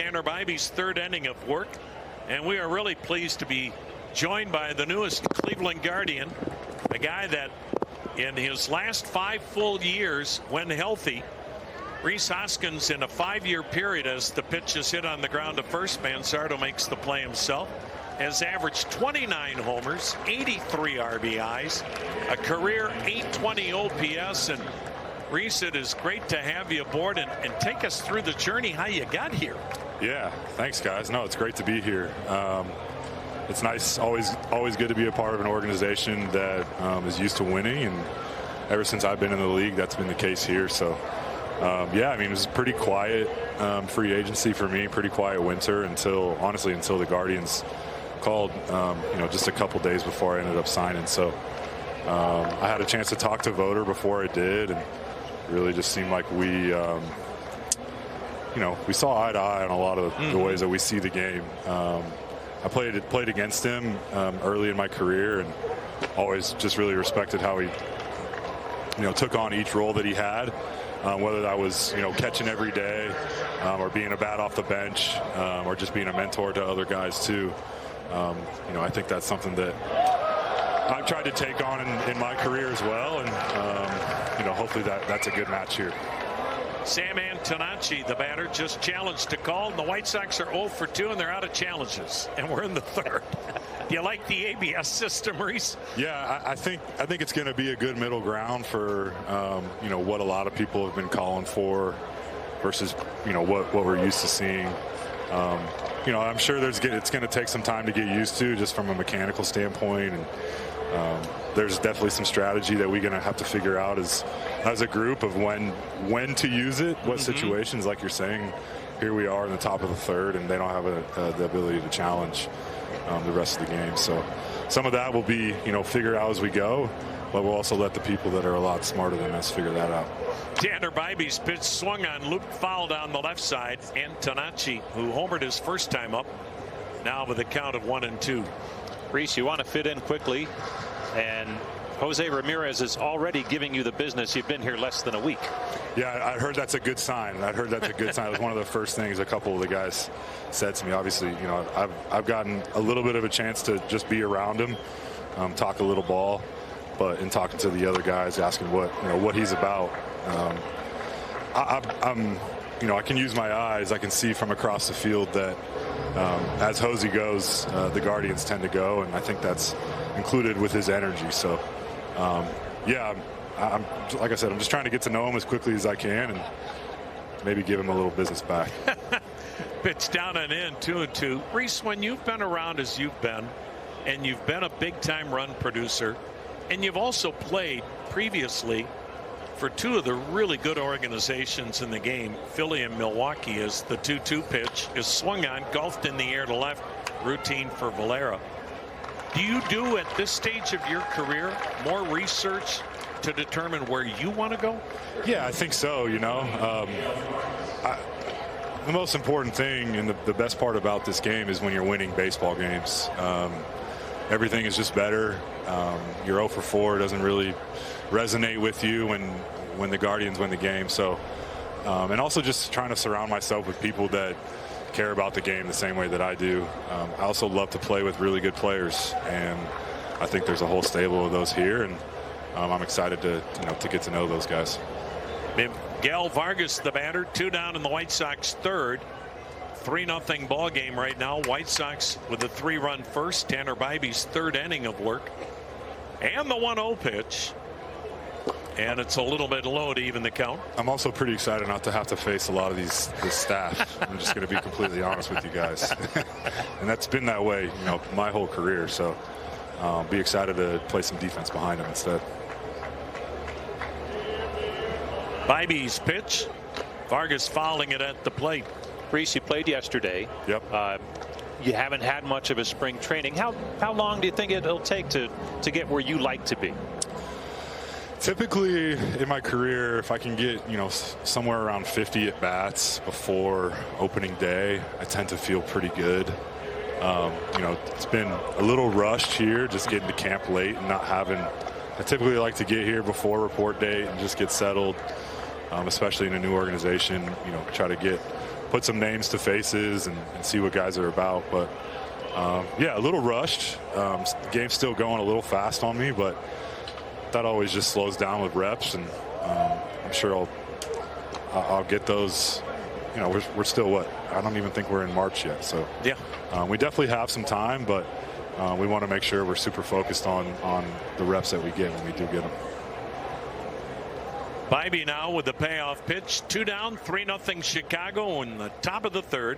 Tanner Bybee's third inning of work, and we are really pleased to be joined by the newest Cleveland Guardian, a guy that in his last 5 full years, when healthy, Rhys Hoskins in a 5-year period as the pitch is hit on the ground to first, Mansardo makes the play himself, has averaged 29 homers, 83 RBIs, a career 820 OPS. And Rhys, it is great to have you aboard and take us through the journey, how you got here. Yeah, thanks guys. No, it's great to be here. It's nice, always good to be a part of an organization that is used to winning, and ever since I've been in the league, that's been the case here. So yeah, I mean, it was pretty quiet free agency for me, pretty quiet winter until the Guardians called just a couple days before I ended up signing. So I had a chance to talk to Voter before I did, and really just seemed like we saw eye to eye on a lot of the ways that we see the game. I played against him early in my career, and always just really respected how he took on each role that he had, whether that was catching every day, or being a bat off the bench, or just being a mentor to other guys too. I think that's something that I've tried to take on in my career as well, and hopefully that's a good match here. Sam Antonacci, the batter, just challenged to call, and the White Sox are 0 for 2, and they're out of challenges, and we're in the third. Do you like the ABS system, Rhys? Yeah, I think it's going to be a good middle ground for what a lot of people have been calling for versus what we're used to seeing. I'm sure it's going to take some time to get used to, just from a mechanical standpoint, and there's definitely some strategy that we're going to have to figure out as a group of when to use it, what situations. Like you're saying, here we are in the top of the third, and they don't have the ability to challenge the rest of the game. So some of that will be figured out as we go, but we'll also let the people that are a lot smarter than us figure that out. Tanner Bybee's pitch swung on, looped foul down the left side. Antonacci, who homered his first time up, now with a count of 1-2. Rhys, you want to fit in quickly, and Jose Ramirez is already giving you the business. You've been here less than a week. Yeah, I heard that's a good sign. It was one of the first things a couple of the guys said to me. Obviously, I've gotten a little bit of a chance to just be around him, talk a little ball, but in talking to the other guys, asking what he's about, I can use my eyes. I can see from across the field that as Jose goes, the Guardians tend to go, and I think that's included with his energy. So yeah, I'm like I said, I'm just trying to get to know him as quickly as I can and maybe give him a little business back. Pitch down and in, 2-2. Rhys, when you've been around as you've been, and you've been a big-time run producer, and you've also played previously for 2 of the really good organizations in the game, Philly and Milwaukee, as the 2-2 pitch is swung on, golfed in the air to left, routine for Valera. Do you do, at this stage of your career, more research to determine where you want to go? Yeah, I think so. The most important thing and the best part about this game is when you're winning baseball games. Everything is just better. Your 0 for 4 doesn't really resonate with you when the Guardians win the game. So, and also just trying to surround myself with people that care about the game the same way that I do. I also love to play with really good players, and I think there's a whole stable of those here, and I'm excited to get to know those guys. Miguel Vargas, the batter, 2 down in the White Sox third. 3-0 ball game right now. White Sox with a 3-run first. Tanner Bybee's third inning of work, and the 1-0 pitch. And it's a little bit low to even the count. I'm also pretty excited not to have to face a lot of this staff. I'm just going to be completely honest with you guys. And that's been that way, my whole career. So be excited to play some defense behind them instead. Bybee's pitch. Vargas fouling it at the plate. Rhys, you played yesterday. Yep. You haven't had much of a spring training. How long do you think it'll take to get where you like to be? Typically in my career, if I can get somewhere around 50 at bats before opening day, I tend to feel pretty good. It's been a little rushed here, just getting to camp late and not having. I typically like to get here before report date and just get settled, especially in a new organization. Try to get put some names to faces and see what guys are about. But yeah, a little rushed. The game's still going a little fast on me, but that always just slows down with reps, and I'm sure I'll get those. You know, we're still what? I don't even think we're in March yet. So yeah, we definitely have some time, but we want to make sure we're super focused on the reps that we get when we do get them. Bybee now with the payoff pitch. 2 down, 3-0 Chicago in the top of the third.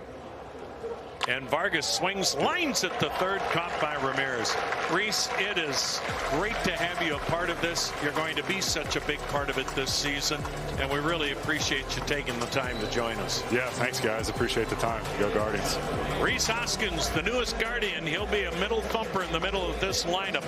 And Vargas swings, lines at the third, caught by Ramirez. Rhys, it is great to have you a part of this. You're going to be such a big part of it this season, and we really appreciate you taking the time to join us. Yeah, thanks, guys. Appreciate the time. Go Guardians. Rhys Hoskins, the newest Guardian. He'll be a middle thumper in the middle of this lineup.